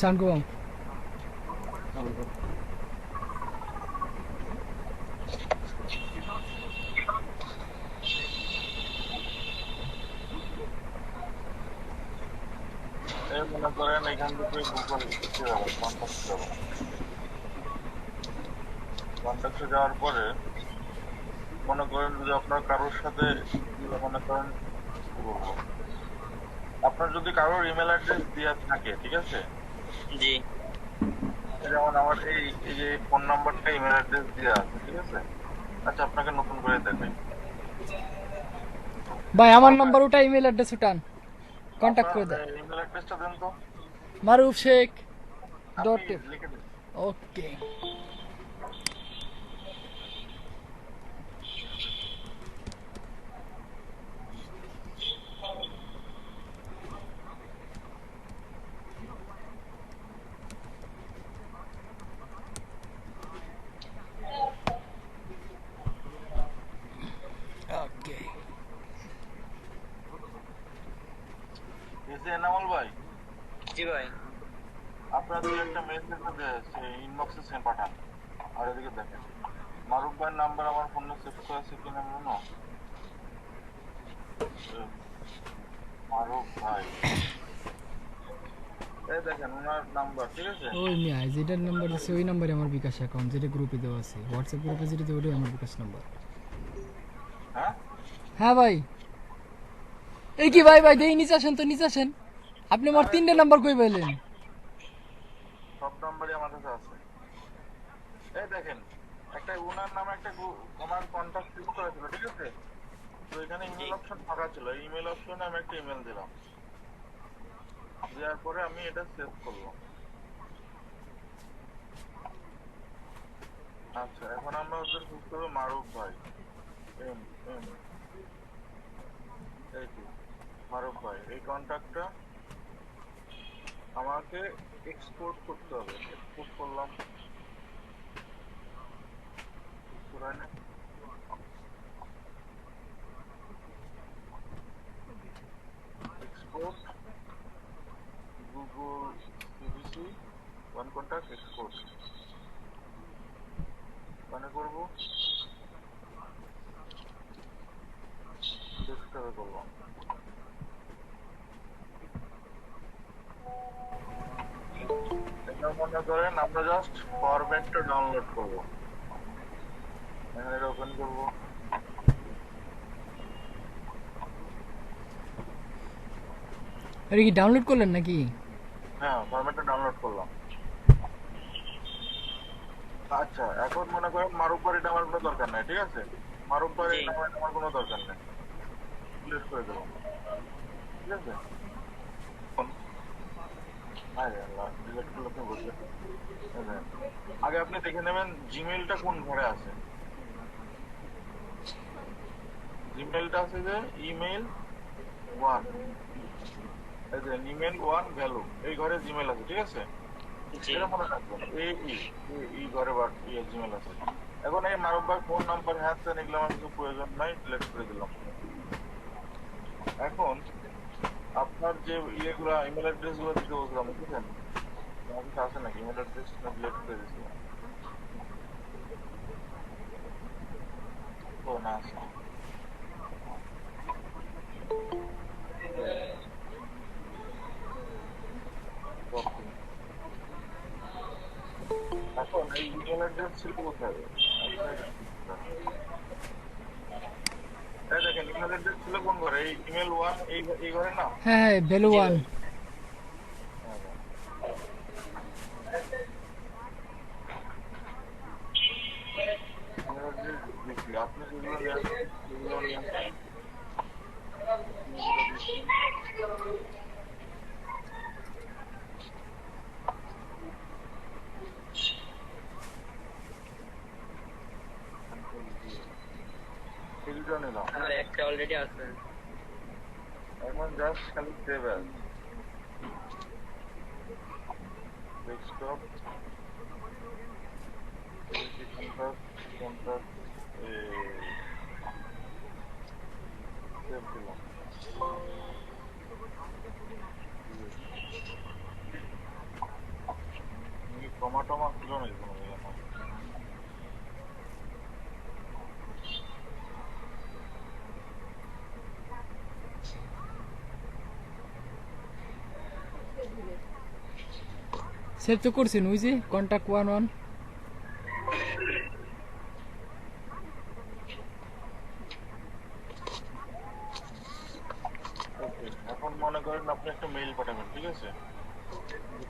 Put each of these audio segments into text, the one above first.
চান কো এই মনে করেন এখান থেকে গুগল ইতে যাবেন, কন্টাক্টে যাবেন। কন্টাক্টে যাওয়ার পরে মনে করেন যদি আপনার কারোর সাথে মনে করেন কি বলবো, আপনার যদি কারোর ইমেল অ্যাড্রেস দেওয়া থাকে, ঠিক আছে, জি যেমন আমার এই এই যে ফোন নাম্বারটা ইমেল অ্যাড্রেস দেওয়া আছে, ঠিক আছে। আচ্ছা আপনাকে নতুন করে দেখাই। ভাই আমার আমার নাম্বার ওটা ইমেল অ্যাড্রেস উঠান কন্টাক্ট আপনার করে দেন ইমেল অ্যাড্রেসটা দেন তো, মারুফ শেখ আপনি ডট লিখে দিন। ওকে ওকে এসে এনামুল ভাই, জি ভাই আপনার দুই একটা মেসেজ ইনবক্সে সেন্ড পাঠান। আর এদিকে দেখেন মারুফ ভাইয়ের নাম্বার আমার ফোনে সেভ করা আছে কিনা জানো? মারুফ ভাই, এই দেখেন ওনার নাম্বার, ঠিক আছে। ওই মিয়া যেটার নাম্বার দিছে ওই নাম্বারে আমার বিকাশ অ্যাকাউন্ট যেটা গ্রুপে দেওয়া আছে হোয়াটসঅ্যাপ গ্রুপে যেটা দেওয়া ওটাই আমার বিকাশ নাম্বার হ্যাঁ হ্যাঁ ভাই এই কি ভাই ভাই দেই নিচে আসেন তো নিচে আসেন আপনি আমার তিনটে নাম্বার কই পাইলেন সব নাম্বারই আমার কাছে আছে। এই দেখেন একটা ওনার নামে একটা আমার কন্ট্যাক্ট লিস্ট করা ছিল, ঠিক আছে। তো এখানে ইমেল অপশন ফাঁকা ছিল, এই ইমেল অপশনে আমি একটা ইমেল দিলাম, দেওয়ার পরে আমি এটা সেভ করলাম। আচ্ছা এখন আমরা ওদের খুঁজতে হবে মারুফ ভাই, এম এম এই যে মারুফ ভাই, এই কন্ট্যাক্টটা আমাকে এক্সপোর্ট করতে হবে। এক্সপোর্ট করলাম, হয় না, export Google CVC one contact export মানে করবো, ডেস্কটপে করলাম। এটা মনে করেন আমরা জাস্ট ফরম্যাটটা ডাউনলোড করবো, এখানে এটা ওপেন করবো। এটা কি ডাউনলোড করলেন নাকি হ্যাঁ ফরম্যাটটা ডাউনলোড করলাম। আচ্ছা এখন মনে করেন মারুফ বাড়িটা আমার কোনো দরকার নাই, ঠিক আছে। মারুফ বাড়ি জি আমার কোনো দরকার নেই, ডিলিট করে দেবো, ঠিক আছে। আরে আল্লাহ, ডিলিট করলে আপনি বসে, আগে আপনি দেখে নেবেন জিমেইলটা কোন ঘরে আছে। জিমেইলটা আছে যে ইমেল ওয়ান, এই যে ইমেল ওয়ান ভ্যালু, এই ঘরে জিমেইল আছে, ঠিক আছে। জি এটা মনে রাখবেন, এই ঘরে জিমেইল আছে। এখন এই মারুফ ভাই ফোন নাম্বার হ্যাঁ ত্যান এগুলো আমার কিছু প্রয়োজন নাই, ডিলিট করে দিলাম। এখন আপনার যে ইয়েগুলা ইমেল অ্যাড্রেস গুলো দিতে বলছিলাম, বুঝলেন, আমার কাছে আছে নাকি ইমেল অ্যাড্রেস না ডিলিট করে দিয়েছিলাম? ও না আছে। Okay. এখন এই ইমেল অ্যাড্রেস ছিল কোথায়? এই দেখেন ইমেল অ্যাড্রেস ছিল কোন ঘরে, এই ইমেল ওয়ান এই ঘরে না। হ্যাঁ হ্যাঁ ভ্যালু জি ওয়ান ভাই ইমেল অ্যাড্রেস দিচ্ছি, আপনি যেগুলো নিয়ে আসছেন সেগুলো নিয়ে আসছেন, যেগুলো দিচ্ছেন এই দুটো নিলাম। আমার একটা অলরেডি আছে এখন জাস্ট খালি save as desktop contact contact save দিলাম। কমা টমা ছিল নাকি কোনো জায়গায়? সেভ তো করছেন ওই যে কন্টাক্ট 11 ওকে, এখন মনে করেন আপনি একটা মেইল পাঠাবেন, ঠিক আছে?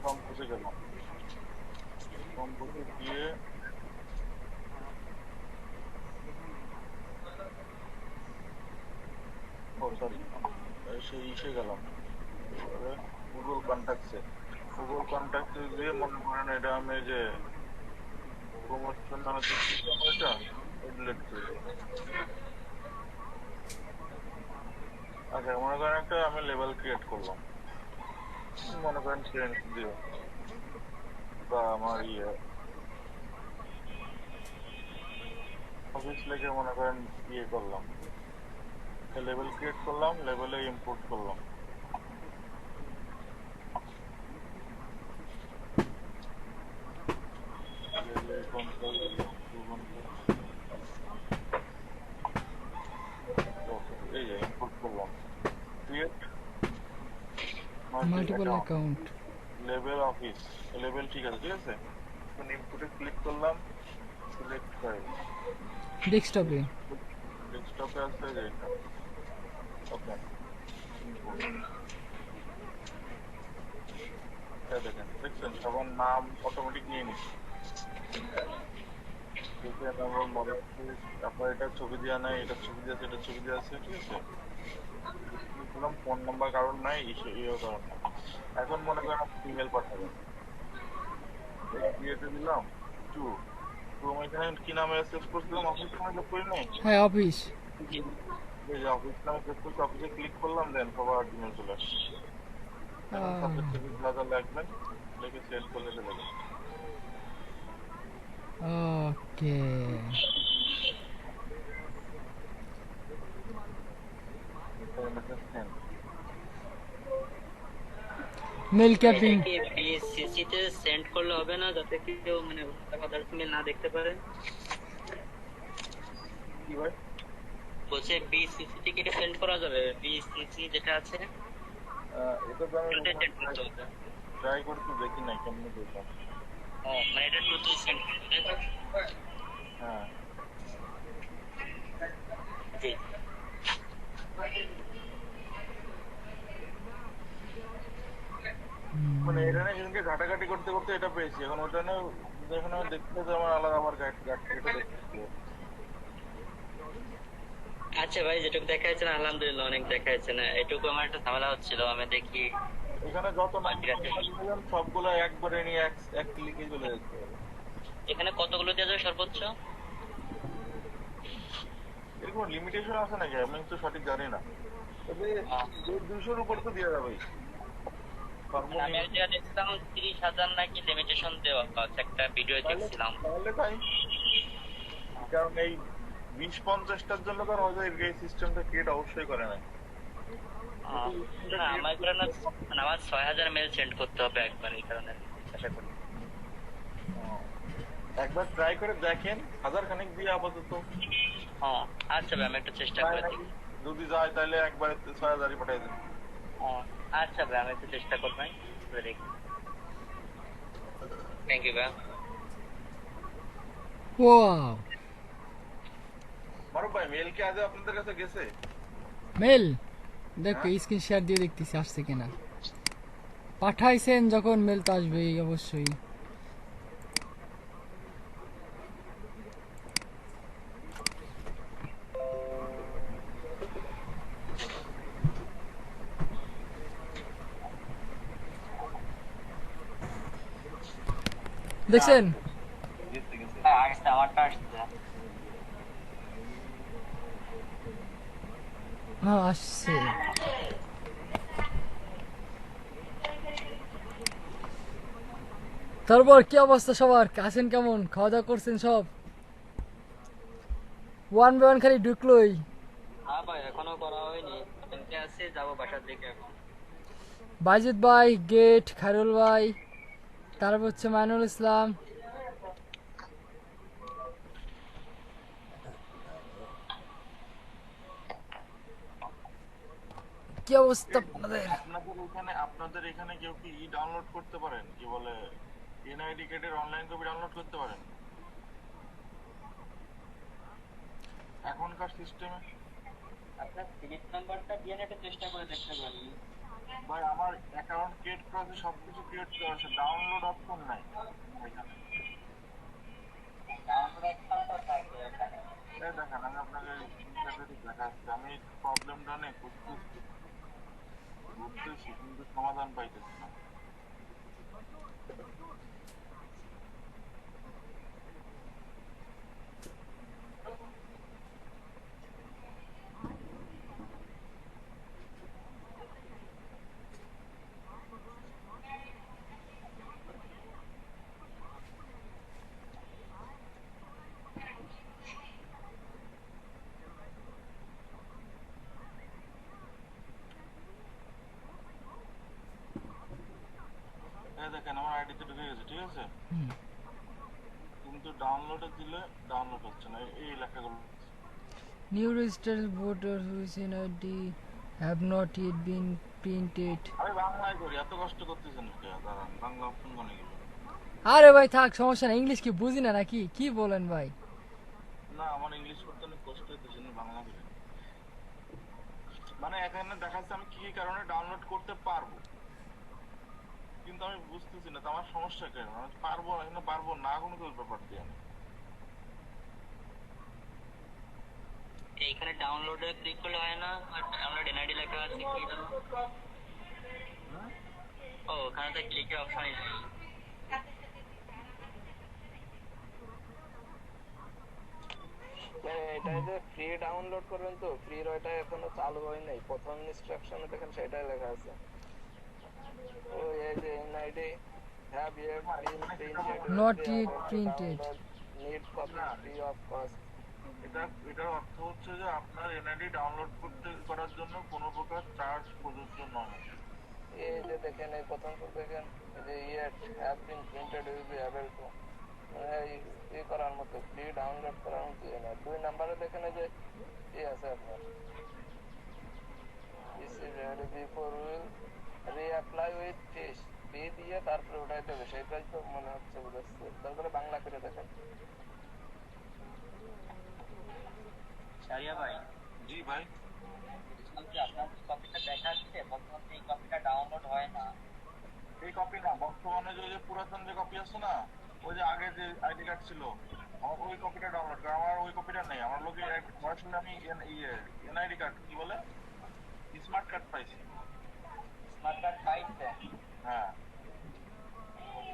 কম্পোজে গেলাম, কম্পোজে গিয়ে ও সরি সেই ইসে গেলাম, গুগল কন্ট্যাক্টসে। গুগল কন্ট্যাক্টে গিয়ে মনে করেন এটা আমি যে প্রমোশন নামে যে system এটা ডিলিট করে দিই। আচ্ছা, মনে করেন একটা আমি লেভেল ক্রিয়েট করলাম, মনে করেন ফ্রেন্ডস দিয়ে বা আমার অফিস লেগে মনে করেন করলাম, লেভেল ক্রিয়েট করলাম, লেভেলে ইম্পোর্ট করলাম। এই যে ইম্পোর্ট করলাম, create multiple account level office, level ঠিক আছে, ঠিক আছে। এখন ইনপুটে ক্লিক করলাম, সিলেক্ট ফাইল, ডেস্কটপে ডেস্কটপে আছে যে এটা, ওকে। দেখেন, দেখছেন সবার নাম অটোমেটিক নিয়ে নিচ্ছে। আপনার এটা ছবি দেওয়া নাই, এটা ছবি দেওয়া আছে, এটা ছবি দেওয়া আছে, ঠিক আছে। ফোন নাম্বার কারণ নাই, ইয়েও কারণ নাই। এখন মনে করেন আপনি ইমেল পাঠাবেন, ক্রিয়েটে দিলাম টু তো আমি এখানে কি নামে সেভ করছিলাম, অফিস নামে সেভ করি নাই, হ্যাঁ অফিস এই যে অফিস নামে সেভ করছি, অফিসে ক্লিক করলাম, দেন সবার ইমেল চলে আসছে। এখন সাবজেক্ট যা লিখবেন লিখে সেন্ড করলে চলে যাবে। ওকে মেল ক্যাপিং এটা কি বিসিসি তে সেন্ড করলে হবে না, যাতে কেউ মানে আদার্স মেল না দেখতে পারে? কি ভাই? বলছে বিসিসি থেকে এটা সেন্ড করা যাবে? বিসিসি যেটা আছে এটা তো আমি ওটাতে সেন্ড করতে হবে। ট্রাই করতে দেখি নাই কেমনে দেখলাম। ও মানে এটা নতুন সেন্ড করতে হবে। হ্যাঁ, জি মানে এটা না সেদিনকে ঘাটাঘাটি করতে করতে এটা পেয়েছি, এখন ওটা না যখন আমি দেখতে তো আমার আলাদা আবার এটা দেখতে। আচ্ছা ভাই, যেটুকু দেখা যাচ্ছে না আলহামদুলিল্লাহ অনেক দেখা যাচ্ছে না, এটুকু আমার একটা ঝামেলা হচ্ছিল। আমি দেখি এখানে যত নাম সবগুলো একবারে নিয়ে এক ক্লিকে চলে যাচ্ছে। এখানে কতগুলো দেওয়া যাবে সর্বোচ্চ? এরকম লিমিটেশন আছে নাকি আমি তো সঠিক জানি না, তবে 200-র উপর তো দেওয়া যাবে। আমি যেটা দেখছিলাম 30,000 নাকি লিমিটেশন দেওয়া আছে, একটা ভিডিও দেখছিলাম। তাহলে তাই, কারণ এই 20-50টার জন্য তো হয়তো এই সিস্টেমটা ক্রিয়েট অবশ্যই করে না। না আমার করে না, মানে আমার 6,000 মেল সেন্ড করতে হবে একবার, এই কারণে আশা করি। একবার ট্রাই করে দেখেন, 1000 খানিক দিয়ে আপাতত। আচ্ছা ভাই, আমি একটু চেষ্টা করে দেখি। যদি যায় তাহলে একবার 6000ই পাঠাই দেন। আচ্ছা ভাই, আমি একটু চেষ্টা করবো, দেখি। থ্যাংক ইউ ভাই। ওয়াও মারুফ ভাই, মেল কি আজ আপনাদের কাছে গেছে? মেল দেখো স্ক্রিন শেয়ার দিয়ে দেখতেছি আসছে কিনা। পাঠাইছেন যখন মেল তো আসবেই অবশ্যই। দেখছেন? আসছে, আমারটা আসছে। হ্যাঁ আসছে। তারপর কি অবস্থা সবার, আছেন কেমন, খাওয়া দাওয়া করছেন সব? 1 by 1 খালি ঢুকলোই। হ্যাঁ ভাই, এখনো করা হয়নি, আছে, যাবো বাসার দিকে এখন। বাইজিৎ ভাই, গেট, খায়রুল ভাই, তারপর হচ্ছে মাইনুল ইসলাম। কি অবস্থা আপনাদের? আপনাদের এখানে কেউ কি ডাউনলোড করতে পারেন, কি বলে এনআইডি কার্ডের অনলাইন কপি ডাউনলোড করতে পারেন এখনকার সিস্টেমে? আপনার সিরিজ নাম্বারটা দিয়ে একটা চেষ্টা করে দেখতে পারি। ভাই আমার অ্যাকাউন্ট ক্রিয়েট করা আছে, সবকিছু ক্রিয়েট করা আছে, ডাউনলোড অপশন নাই এখানে। ডাউনলোড অপশনটা থাকে এখানে। এই দেখেন আমি আপনাকে দেখাচ্ছি, আমি প্রবলেমটা নিয়ে বুঝতেছি কিন্তু সমাধান পাইতেছি না। এই দেখেন আমার আইডিতে ঢুকে গেছে, ঠিক আছে, কিন্তু ডাউনলোডে দিলে ডাউনলোড হচ্ছে না, এই লেখাগুলো। New registered voters whose NID have not yet been printed. আমি বাংলায় করি, এত কষ্ট করতেছেন কেন? দাঁড়ান, বাংলা অপশন কোনে গেল? আরে ভাই থাক, সমস্যা না, ইংলিশ কি বুঝি না নাকি? কি বলেন ভাই? না আমার ইংলিশ করতে অনেক কষ্ট হইতেছে, আমি বাংলা করি। মানে এখানে দেখাচ্ছে আমি কি কি কারণে ডাউনলোড করতে পারবো, কিন্তু আমি বুঝতেছি না তো আমার সমস্যা কেন। আমি পারবো না, কিন্তু পারবো না কোনো কিছু ব্যাপার দিয়ে আমি। এইখানে ডাউনলোডে ক্লিক করলে হয় না, ডাউনলোড এনআইডি লেখা আছে কি না? ও ওখানে তো ক্লিকের অপশনই নেই। এটা যে ফ্রি ডাউনলোড করবেন, তো ফ্রির ওইটা এখনো চালু হয় নাই। প্রথম ইনস্ট্রাকশনে দেখেন সেটাই লেখা আছে। ও এই যে NID have yet bin printed, Not yet printed. Need copy free of cost. এটার অর্থ হচ্ছে যে আপনার এনআইডি ডাউনলোড করার জন্য কোনো প্রকার চার্জ প্রযোজ্য নয়। এই যে দেখেন এই প্রথম তো দেখেন এই যে yet have been printed will be able to, এই করার মতো ফ্রি ডাউনলোড করার মতো না। 2 নম্বরে দেখেন এই যে এই আছে আপনার this is ready before will reapply with fees, fee দিয়ে তারপরে উঠাইতে হবে, সেটাই তো মনে হচ্ছে বুঝাচ্ছে। তারপরে বাংলা করে দেখেন। শারিয়া ভাই, জি ভাই, আপনার কপিটা দেখাচ্ছে, বর্তমানে এই কপিটা ডাউনলোড হয় না। এই কপি না, বর্তমানে যে পুরাতন যে কপি আছে না, ওই যে আগে যে আইডি কার্ড ছিল, আমার ওই কপিটা ডাউনলোড করা, আমার ওই কপিটা নেই। আমার লোকে আসলে আমি এনআইডি কার্ড কি বলে স্মার্ট কার্ড পাইছি। স্মার্ট কার্ড পাইছে? হ্যাঁ,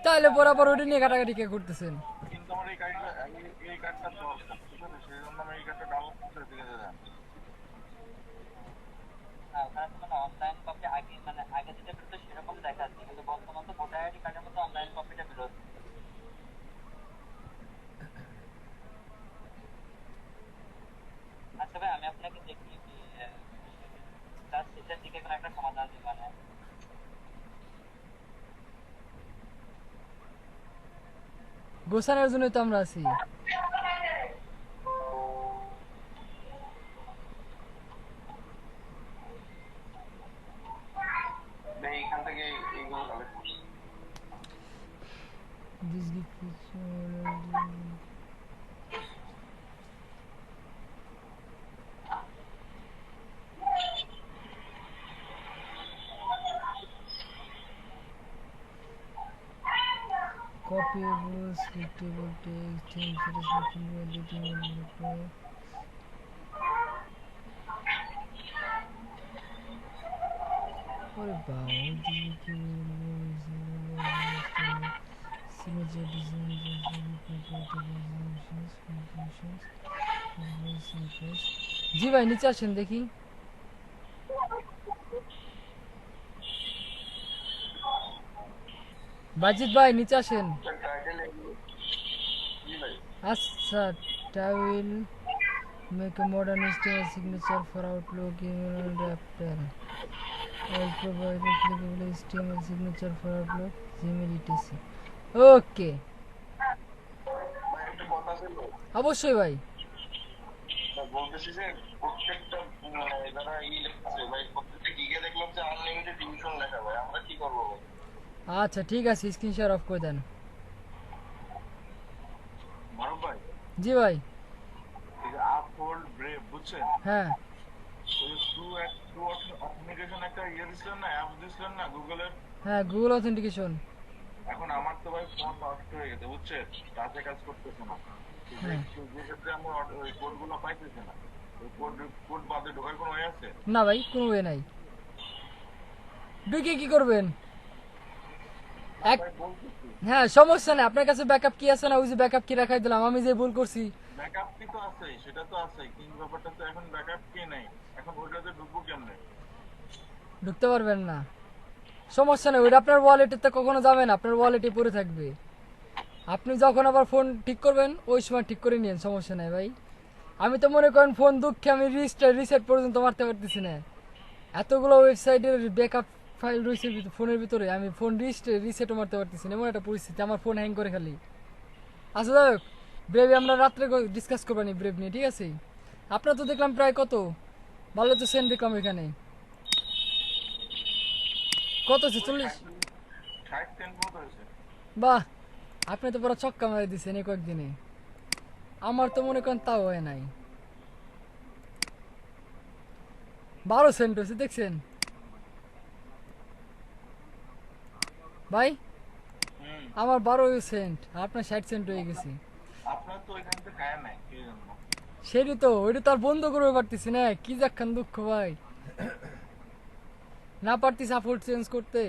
তাইলে বরাবর ওটা নিয়ে কাটাকাটি কে করতেছেন? কিন্তু আমার এই কার্ডটা দরকার, ঠিক আছে, সেই জন্য আমি এই কার্ডটা ডাউনলোড করতে দিকে যাই। না ওখানে তো মানে অনলাইন কপি আগে মানে আগে যেটা বেরোতো সেরকম দেখাচ্ছে, কিন্তু বর্তমানে তো ভোটার আইডি কার্ডের মতো অনলাইন কপিটা বেরোচ্ছে। আচ্ছা ভাই, আমি আপনাকে দেখি তার শেষের দিকে কোনো একটা সমাধান দিই মানে। গোছানোর জন্য তো আমরা আছি। এইখান থেকে এইগুলো কালেক্ট করছি। This gift is already- copyable, scriptable text, things resolution, editing, and reply. ওরে বাবা, ওইদিকে কি signature design, জি ভাই নিচে আসেন দেখি। বাজিত ভাই নিচে আসেন। আচ্ছা, I will make a modern HTML signature for Outlook, email and Apple. I will provide a clickable HTML signature for Outlook, Gmail, etc. ওকে, ভাই একটা কথা ছিল, অবশ্যই ভাই। বলতেছি যে প্রত্যেকটা যারা লিখছে ভাই, প্রত্যেকটা গিগে দেখলাম যে আনলিমিটেড টিউশন লেখা, ভাই আমরা কি করবো ভাই? আচ্ছা ঠিক আছে, স্ক্রিন শেয়ার অফ করে দেন। মারুফ ভাই, জি ভাই। এই যে আপহোল্ড ব্রেভ বুঝছেন, হ্যাঁ ওই ট্রু অথেন্টিকেশন একটা দিছিলেন না, অ্যাপ দিছিলেন না গুগলের। হ্যাঁ, গুগল অথেন্টিকেশন। এখন আমার তো ভাই ফোন নষ্ট হয়ে গেছে বুঝছেন, টাচে কাজ করতেছে না। হ্যাঁ। যে ক্ষেত্রে আমার ওই কোডগুলো পাইতেছে না, ওই কোড বাদে ঢোকার কোনো ওয়ে আছে? না ভাই, কোনো ওয়ে নাই। ঢুকে কি করবেন? এক, ভাই বলতেছি হ্যাঁ সমস্যা নেই, আপনার কাছে ব্যাকআপ কি আছে না? ওই যে ব্যাকআপ কি রাখাই দিলাম, আমি যে ভুল করছি। ব্যাকআপ কি তো আছে, সেটা তো আছে, কিন্তু ব্যাপারটা তো এখন ব্যাকআপ কি নাই, এখন ওইটাতে ঢুকবো কেমনে? ঢুকতে পারবেন না, সমস্যা নেই, ওইটা আপনার ওয়ালেটে তো কখনো যাবে না, আপনার ওয়ালেটে পড়ে থাকবে। আপনি যখন আবার ফোন ঠিক করবেন ওই সময় ঠিক করে নিন, সমস্যা নেই ভাই। আমি তো মনে করেন ফোন দুঃখে আমি রিসেট পর্যন্ত মারতে পারতেছি না, এতগুলো ওয়েবসাইটের ব্যাকআপ ফাইল রয়েছে ফোনের ভিতরে, আমি ফোন রিসেটও মারতে পারতেছি না, এমন একটা পরিস্থিতি, আমার ফোন হ্যাং করে খালি। আচ্ছা যাই হোক, ব্রেভে আমরা রাত্রে ডিসকাস করবানি ব্রেভ নিয়ে, ঠিক আছে? আপনার তো দেখলাম প্রায় কত ভালো তো সেন্ড দেখলাম এখানে, কত আছে 40? 60 10 হয়েছে। বাহ, আপনি তো পুরো ছক্কা মারি দিচ্ছেন এই কয়েকদিনে, আমার তো মনে করেন তাও হয় নাই। 12 সেন্ট হয়েছে দেখছেন ভাই, হুম, আমার 12 সেন্ট, আপনার 60 সেন্ট হয়ে গেছে। আপনার তো এখান থেকে খায় নাই কি জন্য? সেটি তো, ওইটা তো আর বন্ধ করতে পারতেছি না, কি যাচ্খান দুঃখ ভাই, না পারতি সাপোর্ট চেঞ্জ করতে।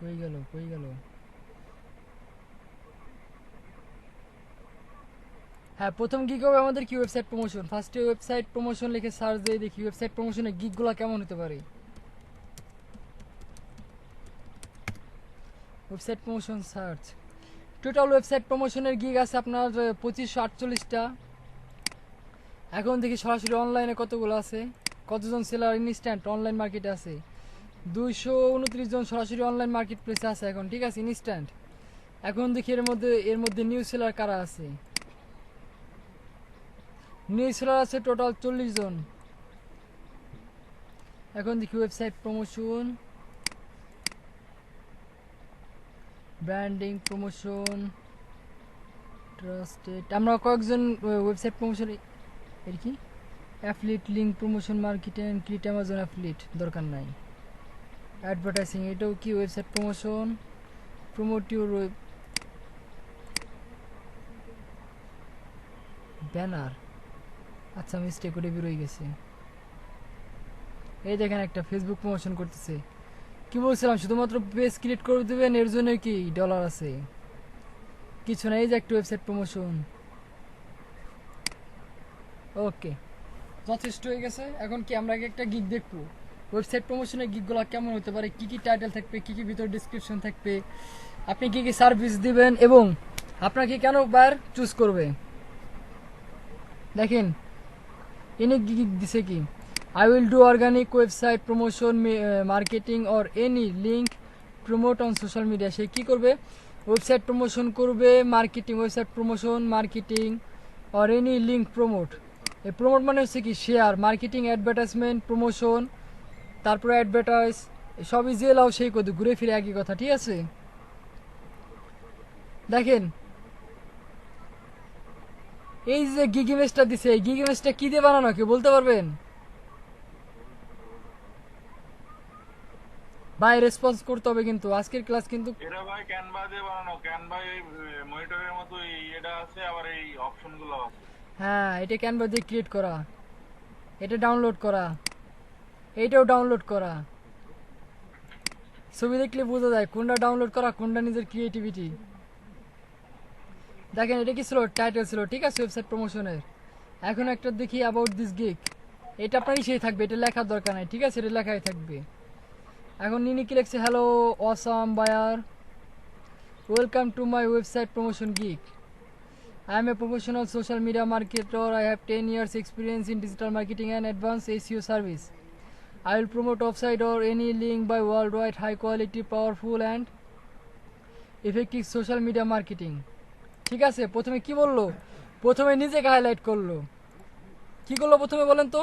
কই গেল কই গেল? হ্যাঁ, প্রথম গিগ হবে আমাদের কি ওয়েবসাইট প্রমোশন, ফার্স্টে ওয়েবসাইট প্রমোশন লিখে সার্চ দিয়ে দেখি ওয়েবসাইট প্রমোশনের গিগগুলো কেমন হতে পারে। Website promotion search, total website প্রমোশনের গিগ আছে আপনার 2548টা। এখন দেখি সরাসরি অনলাইনে কতগুলো আছে, কতজন সেলার ইনস্ট্যান্ট অনলাইন মার্কেটে আছে। 229 জন সরাসরি অনলাইন মার্কেট প্লেসে আছে এখন, ঠিক আছে, ইনস্ট্যান্ট। এখন দেখি এর মধ্যে নিউ সেলার কারা আছে। নিউ সেলার আছে টোটাল 40 জন। এখন দেখি website promotion, branding promotion, trusted, আমরা কয়েকজন ওয়েবসাইট প্রমোশন, এর কি affiliate link promotion, marketing, create Amazon affiliate দরকার নাই। অ্যাডভার্টাইজিং, এটাও কি website promotion, promote your banner, আচ্ছা মিস্টেক করে বেরোয় গেছে। এই দেখেন একটা ফেসবুক প্রমোশন করতেছে, কি বলছিলাম শুধুমাত্র পেজ ক্রিয়েট করে দেবেন, এর জন্য কি ডলার আছে? কিছু না, এই যে একটা ওয়েবসাইট প্রমোশন। ওকে, যথেষ্ট হয়ে গেছে। এখন কি আমরা আগে একটা গিগ দেখবো, ওয়েবসাইট প্রমোশনের গিগগুলো কেমন হতে পারে, কি কি টাইটেল থাকবে, কি কি ভিতর ডিসক্রিপশন থাকবে, আপনি কি কি সার্ভিস দিবেন এবং আপনাকে কেন বার চুজ করবে। দেখেন ইনি গিগ দিছে কি, I will do organic website promotion, marketing or any link promote on social media। সে কি করবে, ওয়েবসাইট প্রমোশন করবে, marketing, website promotion, marketing or any link promote। এই প্রমোট মানে হচ্ছে কি শেয়ার, মার্কেটিং, অ্যাডভার্টাইজমেন্ট, প্রমোশন, তারপরে অ্যাডভার্টাইজ, সবই যে লাও সেই কত ঘুরে ফিরে একই কথা, ঠিক আছে? দেখেন এই যে গিগ ইমেজটা দিছে, এই গিগ ইমেজটা কি দিয়ে বানানো কেউ বলতে পারবেন ভাই? রেসপন্স করতে হবে কিন্তু, আজকের ক্লাস কিন্তু। এরা ভাই ক্যানভা দিয়ে বানানো, ক্যানভা এই মনিটরের মতো এটা আছে, আবার এই অপশনগুলো আছে। হ্যাঁ, এটা ক্যানভা দিয়ে ক্রিয়েট করা, এটা ডাউনলোড করা, এইটাও ডাউনলোড করা, ছবি দেখলে বোঝা যায় কোনটা ডাউনলোড করা, কোনটা নিজের ক্রিয়েটিভিটি। দেখেন এটা কি ছিল, টাইটেল ছিল, ঠিক আছে, ওয়েবসাইট প্রমোশনের। এখন একটা দেখি অ্যাবাউট দিস গিগ, এটা আপনারই সেই থাকবে, এটা লেখার দরকার নাই, ঠিক আছে, এটা লেখাই থাকবে। এখন নিনি কি লিখছে, hello awesome buyer, Welcome to my website Promotion Geek. I am a professional social media marketer. I have 10 years experience in digital marketing and advanced SEO service. I will promote offsite or any link by worldwide high quality, powerful and effective social media marketing. ঠিক আছে, প্রথমে কি বললো? প্রথমে নিজেকে highlight করলো। কি করলো প্রথমে বলেন তো?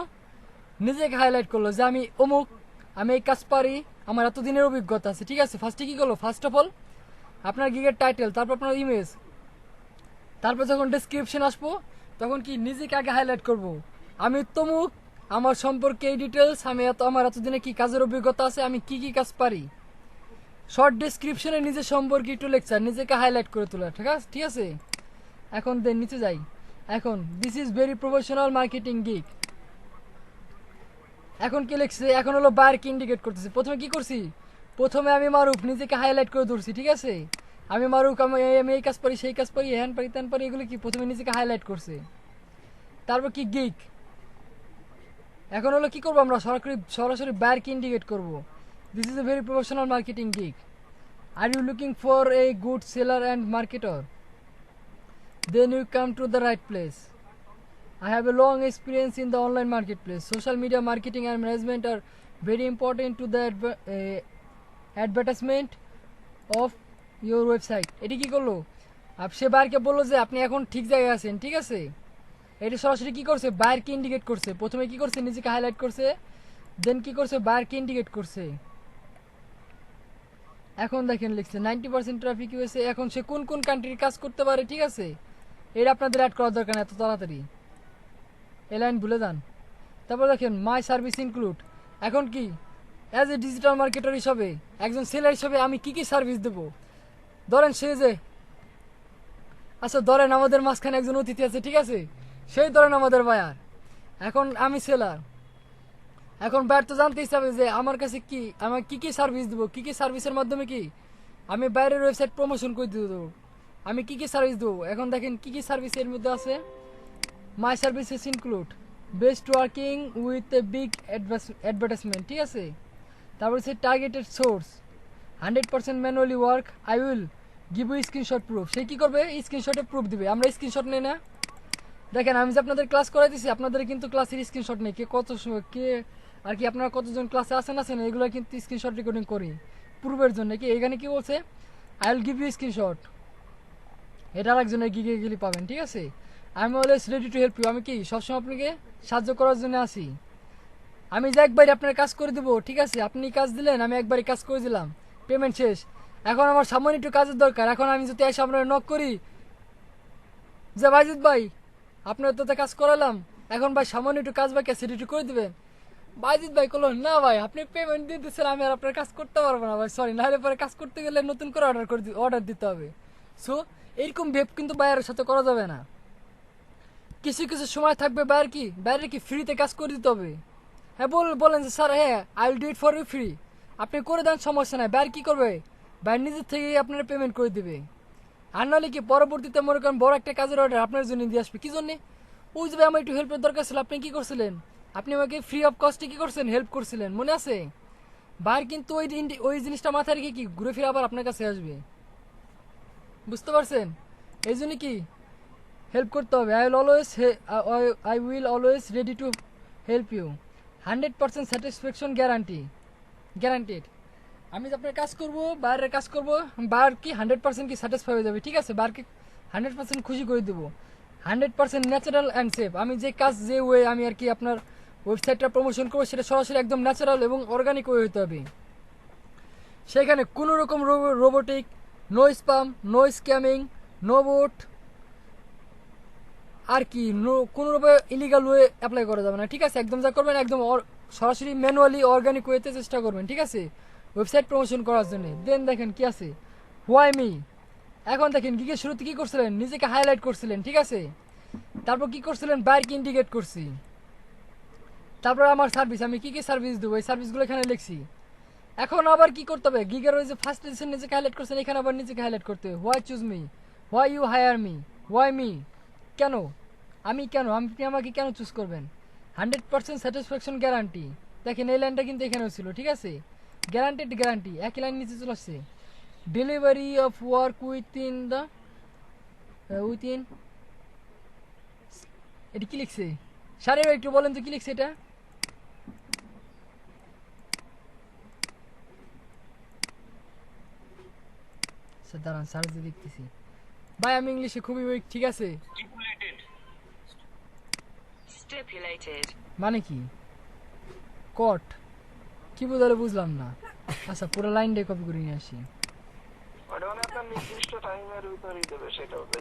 নিজেকে হাইলাইট করলো যে আমি অমুক, আমি এই কাজ পারি, আমার এত দিনের অভিজ্ঞতা আছে। ঠিক আছে, ফার্স্টে কি করলো? ফার্স্ট অফ অল আপনার গিগের টাইটেল, তারপর আপনার ইমেজ, তারপর যখন ডেসক্রিপশন আসবো তখন কি নিজেকে আগে হাইলাইট করব। আমি তমুক, আমার সম্পর্কে এই ডিটেলস, আমি আমার এতদিনে কি কাজের অভিজ্ঞতা আছে, আমি কি কি কাজ পারি। শর্ট ডেসক্রিপশনে নিজের সম্পর্কে একটু লেকচার, নিজেকে হাইলাইট করে তোলা। ঠিক আছে, এখন দেন নিচে যাই। এখন this is very professional marketing gig. এখন কি লিখছে? এখন হলো বায়ারকে ইন্ডিকেট করতেছে। প্রথমে কি করছি? প্রথমে আমি মারুফ নিজেকে হাইলাইট করে ধরছি। ঠিক আছে, আমি মারুফ, আমি এই কাজ পারি, সেই কাজ পারি, হ্যান পারি, ত্যান পারি, এগুলো কি প্রথমে নিজেকে হাইলাইট করছে। তারপর কি গিগ। এখন হলো কি করবো? আমরা সরাসরি বায়ারকে ইন্ডিকেট করবো। This is a very professional marketing gig. Are you looking for a good seller and marketer? Then you come to the right place. I have a long experience in the online marketplace. Social media marketing and management are very important to the advertisement of your website. এটি কি করলো? সে বায়ারকে বললো যে আপনি এখন ঠিক জায়গায় আছেন। ঠিক আছে, এটি সরাসরি কি করছে? বায়ারকে ইন্ডিকেট করছে। প্রথমে কি করছে? নিজেকে হাইলাইট করছে, দেন কি করছে? বায়ারকে ইন্ডিকেট করছে। এখন দেখেন লিখছে 90% ট্রাফিক হয়েছে। এখন সে কোন কোন কান্ট্রির কাজ করতে পারে। ঠিক আছে, এটা আপনাদের অ্যাড করার দরকার না এত তাড়াতাড়ি, এই লাইন ভুলে যান। তারপর দেখেন মাই সার্ভিস ইনক্লুড। এখন কি অ্যাজ এ ডিজিটাল মার্কেটার হিসাবে, একজন সেলার হিসাবে আমি কি কি সার্ভিস দেবো। ধরেন সে যে, আচ্ছা ধরেন আমাদের মাঝখানে একজন অতিথি আছে। ঠিক আছে, সেই ধরেন আমাদের বায়ার, এখন আমি সেলার। এখন বায়ার তো জানতে চাবে যে আমার কাছে কি, আমার কি কি সার্ভিস দেবো, কি কি সার্ভিসের মাধ্যমে কি আমি বাইরের ওয়েবসাইট প্রমোশন করে দেবো, আমি কি কি সার্ভিস দেবো। এখন দেখেন কি কি সার্ভিস এর মধ্যে আছে। My services include best working with a big advertisement. ঠিক আছে, তারপর হচ্ছে targeted source, 100% manually work, I will give you screenshot proof. সে কি করবে? স্ক্রিনশটে প্রুফ দিবে। আমরা স্ক্রিনশট নেই না। দেখেন আমি যে আপনাদের ক্লাস করাইতেছি, আপনাদের কিন্তু ক্লাসের স্ক্রিনশট নেই। কে কত কে আর কি আপনারা কতজন ক্লাসে আসেন এগুলো কিন্তু স্ক্রিনশট রেকর্ডিং করি প্রুফের জন্য। কি এখানে কি বলছে? I will give you screenshot. এটা আরেকজনের গিগে গেলে পাবেন। ঠিক আছে, আমি always ready to help you. আমি কি সবসময় আপনাকে সাহায্য করার জন্য আসি। আমি যে একবারই আপনার কাজ করে দেবো। ঠিক আছে, আপনি কাজ দিলেন, আমি একবারই কাজ করে দিলাম, পেমেন্ট শেষ। এখন আমার সামান্য একটু কাজের দরকার। এখন আমি যদি এসে আপনার নক করি যে বাইজিৎ ভাই আপনার তো কাজ করালাম, এখন ভাই সামান্য একটু কাজ বাকি আছে, রেডি করে দেবেন। বাইজিৎ ভাই বললো না ভাই আপনি পেমেন্ট দিয়ে দিচ্ছেন, আমি আর আপনার কাজ করতে পারবো না ভাই, সরি। নাহলে পরে কাজ করতে গেলে নতুন করে অর্ডার দিতে হবে। সো এইরকম ভেব কিন্তু বায়ারের সাথে করা যাবে না। কিছু কিছু সময় থাকবে বায়ার কি, বাইরে কি ফ্রিতে কাজ করে দিতে হবে। হ্যাঁ বলেন যে স্যার হ্যাঁ I will do it for you free, আপনি করে দেন, সমস্যা নাই। বায়ার কি করবে? বায়ার নিজের থেকেই আপনারা পেমেন্ট করে দিবে। আর নাহলে কি পরবর্তীতে মনে করেন বড় একটা কাজের অর্ডার আপনার জন্য দিয়ে আসবে। কি জন্যে? ওই যে আমার একটু হেল্পের দরকার ছিল, আপনি কি করছিলেন? আপনি আমাকে ফ্রি অফ কস্টে কি করছেন? হেল্প করছিলেন, মনে আছে? বায়ার কিন্তু ওই জিনিসটা মাথায় রেখে কি ঘুরে ফিরে আবার আপনার কাছে আসবে। বুঝতে পারছেন? এই জন্য কি হেল্প করতে হবে। I will always ready to help you, 100% satisfaction guaranteed. আমি যে আপনার কাজ করবো, বাইরের কাজ করবো, বার কি 100% কি স্যাটিসফাই হয়ে যাবে। ঠিক আছে, বারকে 100% খুশি করে দেবো, 100% ন্যাচারাল অ্যান্ড সেফ। আমি যে কাজ যে ওয়ে আমি আর কি আপনার ওয়েবসাইটটা প্রমোশন করবো, সেটা সরাসরি একদম ন্যাচারাল এবং অর্গানিক ওয়ে হতে হবে। সেখানে কোনো রকম robotic, no spam, no scamming, no bot, আর কি কোনোভাবে ইলিগাল ওয়ে অ্যাপ্লাই করা যাবে না। ঠিক আছে, একদম যা করবেন একদম সরাসরি ম্যানুয়ালি অর্গানিক ওয়েতে চেষ্টা করবেন। ঠিক আছে, ওয়েবসাইট প্রমোশন করার জন্য। দেন দেখেন কি আছে, হোয়াই মি। এখন দেখেন গিগের শুরুতে কি করছিলেন? নিজেকে হাইলাইট করছিলেন। ঠিক আছে, তারপর কি করছিলেন? বায়ারকে ইন্ডিকেট করছি। তারপর আমার সার্ভিস, আমি কি কি সার্ভিস দেবো, এই সার্ভিসগুলো এখানে লিখছি। এখন আবার কি করতে হবে? গিগের ওই যে ফার্স্ট লিসেন নিজেকে হাইলাইট করছেন, এখানে আবার নিজেকে হাইলাইট করতে হবে। Why choose me, why you hire me, why me, কেন আমি, কেন আপনি আমাকে কেন চুজ করবেন। 100% স্যাটিসফ্যাকশন গ্যারান্টি। দেখেন এই লাইনটা কিন্তু এখানেও ছিল। ঠিক আছে, গ্যারান্টি একই লাইন নিচে চলে আসছে। Delivery of work within the within, এটা কি লিখছে সারে ভাই একটু বলেন তো কি লিখছে এটা? স্যার দাঁড়ান স্যার যে দেখতেছি ভাই, আমি ইংলিশে খুবই উইক, ঠিক আছে? Stipulated. মানে কি কট কি বোঝালে বুঝলাম না। আচ্ছা পুরো লাইনটাই কপি করে নিয়ে আসি। ওটা মানে আপনার নির্দিষ্ট টাইমের ভিতরেই দেবে, সেটা বলতে।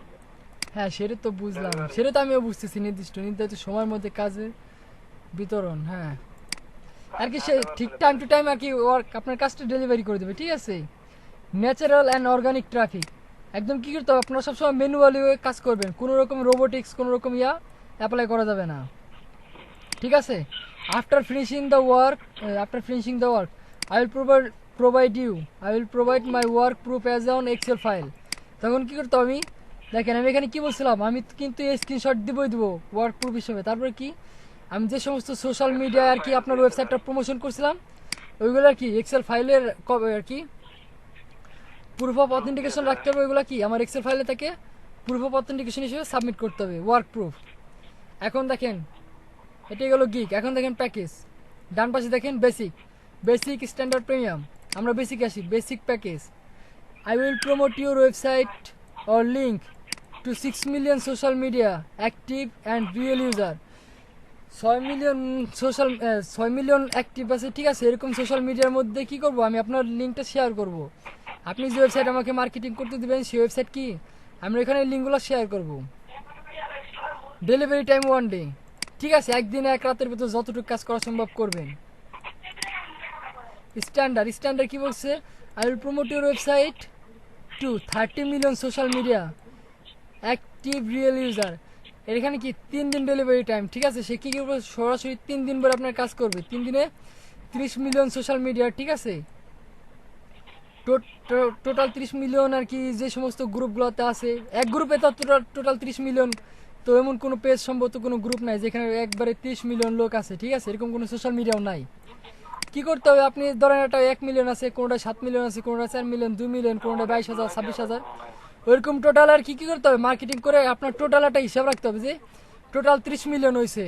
হ্যাঁ সেটা তো বুঝলাম, সেটা তো আমিও বুঝতেছি, নির্দিষ্ট সময়ের মধ্যে কাজের বিতরণ। হ্যাঁ আর কি সে ঠিক টাইম টু টাইম আর কি ওয়ার্ক আপনার কাজটা ডেলিভারি করে দেবে, ঠিক আছে? ন্যাচারাল অ্যান্ড অর্গানিক ট্রাফিক, একদম কি করতে হবে আপনারা সবসময় ম্যানুয়ালি কাজ করবেন, কোনো রকম রোবোটিক্স কোনো রকম অ্যাপ্লাই করা যাবে না, ঠিক আছে? After finishing the work I will provide my work proof as on Excel file. তখন কি করতে হবে, আমি দেখেন আমি এখানে কি বলছিলাম, আমি কিন্তু এই স্ক্রিনশট দিব ওয়ার্ক প্রুফ হিসেবে। তারপরে কি আমি যে সমস্ত সোশ্যাল মিডিয়া আর কি আপনার ওয়েবসাইটটা প্রমোশন করছিলাম ওইগুলো আর কি এক্সেল ফাইলের আর কি প্রুফ অফ অথেন্টিকেশন রাখতে হবে, ওইগুলো কি আমার এক্সেল ফাইলে থেকে প্রুফ অফ অথেন্টিকেশন হিসেবে সাবমিট করতে হবে ওয়ার্ক প্রুফ। এখন দেখেন এটাই গেলো গিগ। এখন দেখেন প্যাকেজ, ডান পাশে দেখেন বেসিক স্ট্যান্ডার্ড প্রিমিয়াম, আমরা বেসিক আসি, basic package. I will promote your website or link two 6 million social media active and real user. 6 million active আছে, ঠিক আছে? এরকম সোশ্যাল মিডিয়ার মধ্যে কি করব, আমি আপনার লিঙ্কটা শেয়ার করব। আপনি যে ওয়েবসাইট আমাকে মার্কেটিং করতে দিবেন সেই ওয়েবসাইট কি আমরা এখানে লিঙ্কগুলো শেয়ার করব। ডেলিভারি টাইম 1 ডে, ঠিক আছে? একদিনে এক রাতের ভিতর যতটুকু কাজ করা সম্ভব করবেন। স্ট্যান্ডার্ড কি বলছে, I will promote your website two 30 million social media active real user. এখানে কি 3 দিন ডেলিভারি টাইম, ঠিক আছে? সে কি করবে, সরাসরি 3 দিন পরে আপনার কাজ করবে, 3 দিনে 30 মিলিয়ন সোশ্যাল মিডিয়া, ঠিক আছে? টোটাল 30 মিলিয়ন আর কি যে সমস্ত গ্রুপগুলোতে আছে, এক গ্রুপে তো টোটাল 30 মিলিয়ন, তো এমন কোনো পেজ সম্ভবত কোনো গ্রুপ নাই যেখানে একবারে 30 মিলিয়ন লোক আছে, ঠিক আছে? এরকম কোনো সোশ্যাল মিডিয়াও নাই। কি করতে হবে, আপনি ধরেন এটা 1 মিলিয়ন আছে, কোনোটা 7 মিলিয়ন আছে, কোনোটা 4 মিলিয়ন, 2 মিলিয়ন, কোনোটা 22,000, 26,000, ওইরকম টোটাল আর কি করতে হবে, মার্কেটিং করে আপনার টোটাল একটা হিসাব রাখতে হবে যে টোটাল 30 মিলিয়ন হয়েছে।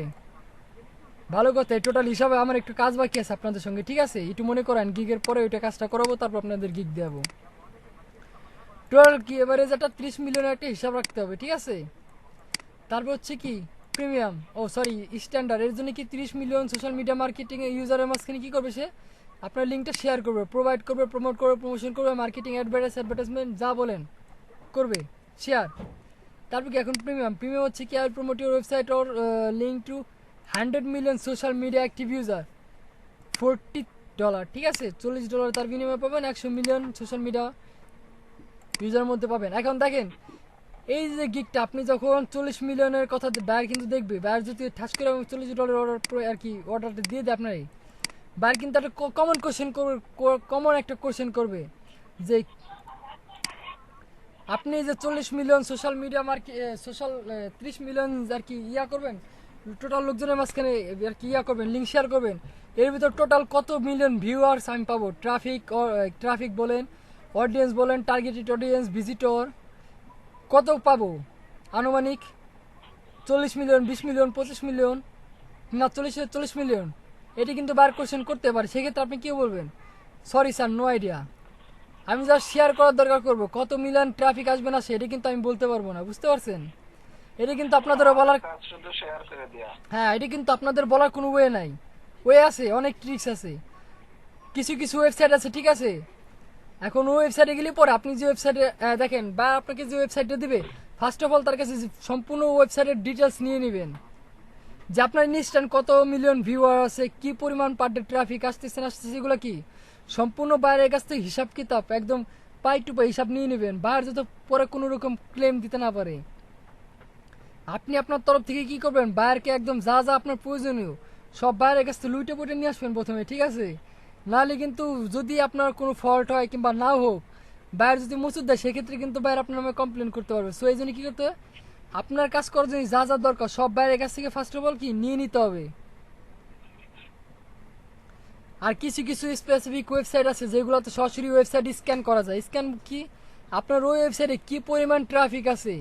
ভালো কথা, টোটাল হিসাবে আমার একটু কাজ বাকি আছে আপনাদের সঙ্গে, ঠিক আছে? একটু মনে করেন গিগের পরে ওইটা কাজটা করাবো, তারপর আপনাদের গিগ দেবো। টোটাল কি এভারেজ একটা 30 মিলিয়নের একটা হিসাব রাখতে হবে, ঠিক আছে? তারপর হচ্ছে কি প্রিমিয়াম, স্ট্যান্ডার্ড, এর জন্য কি 30 মিলিয়ন সোশ্যাল মিডিয়া মার্কেটিং ইউজারের মাঝখানে কি করবে, সে আপনার লিঙ্কটা শেয়ার করবে, প্রোভাইড করবে, প্রমোট করবে, প্রমোশন করবে, মার্কেটিং অ্যাডভার্টাইজমেন্ট যা বলেন করবে, শেয়ার। তারপর কি এখন প্রিমিয়াম হচ্ছে কি, আর promote your website or link to 100 million social media active user, $40, ঠিক আছে? $40 তার বিনিময়ে পাবেন 100 মিলিয়ন সোশ্যাল মিডিয়া ইউজার মধ্যে পাবেন। এখন দেখেন এই যে গিগটা আপনি যখন 40 মিলিয়নের কথা বায়ার কিন্তু দেখবে, বায়ার যদি ঠাস করে $40 অর্ডার আর কি অর্ডারটা দিয়ে দেয় আপনারই, বায়ার কিন্তু একটা কমন একটা কোশ্চেন করবে যে আপনি যে 40 million social media social 30 million আর কি করবেন, টোটাল লোকজনের মাঝখানে আর কি করবেন, লিঙ্ক শেয়ার করবেন, এর ভিতর টোটাল কত মিলিয়ন ভিউয়ার্স আমি পাবো, ট্রাফিক বলেন, অডিয়েন্স বলেন, টার্গেটেড অডিয়েন্স, ভিজিটর কত পাবো, আনুমানিক 40 মিলিয়ন, 20 মিলিয়ন, 25 মিলিয়ন, না 40 মিলিয়ন। এটি কিন্তু বার কোশ্চেন করতে পারে, সেক্ষেত্রে আপনি কি বলবেন, সরি স্যার নো আইডিয়া, আমি যা শেয়ার করার দরকার করবো, কত মিলিয়ন ট্রাফিক আসবে না সেটা কিন্তু আমি বলতে পারবো না, বুঝতে পারছেন? এটা কিন্তু আপনাদের বলার, শুধু শেয়ার করে দেয়া। হ্যাঁ এটা কিন্তু আপনাদের বলার কোনো ওয়ে নাই, ওয়ে আছে, অনেক ট্রিক্স আছে, কিছু ওয়েবসাইট আছে, ঠিক আছে? এখন ওই ওয়েবসাইটে গেলে পরে আপনি যে ওয়েবসাইটে দেখেন বা আপনাকে যে ওয়েবসাইটটা দিবে, ফার্স্ট অফ অল তার কাছে সম্পূর্ণ ওয়েবসাইটের ডিটেলস নিয়ে নেবেন, যে আপনার ইনস্ট্যান্ট কত মিলিয়ন ভিউয়ার আছে, কি পরিমাণ পার ডে ট্রাফিক আসতেছে এগুলো কি সম্পূর্ণ বাইরের কাছ থেকে হিসাব কিতাব একদম পাই টু পাই হিসাব নিয়ে নেবেন, বাইরে যত পরে কোনো রকম ক্লেম দিতে না পারে। আপনি আপনার তরফ থেকে কি করবেন, বাইরকে একদম যা আপনার প্রয়োজনীয় সব বাইরের কাছ থেকে লুইটে পুটে নিয়ে আসবেন প্রথমে, ঠিক আছে? নাহলে কিন্তু যদি আপনার কোনো ফল্ট হয় কিংবা নাও হোক, বাইরে যদি মুচুর দেয় সেক্ষেত্রে কিন্তু বাইরে আপনার নামে কমপ্লেন করতে পারবে। সো এই জন্য কী করতে হবে, আপনার কাজ করার জন্য যা দরকার সব বাইরের কাছ থেকে ফার্স্ট অফ অল কি নিয়ে নিতে হবে। আর কিছু কিছু স্পেসিফিক ওয়েবসাইট আছে যেগুলোতে সরাসরি ওয়েবসাইট স্ক্যান করা যায়। স্ক্যান কি, আপনার ওই ওয়েবসাইটে কি পরিমাণ ট্রাফিক আছে,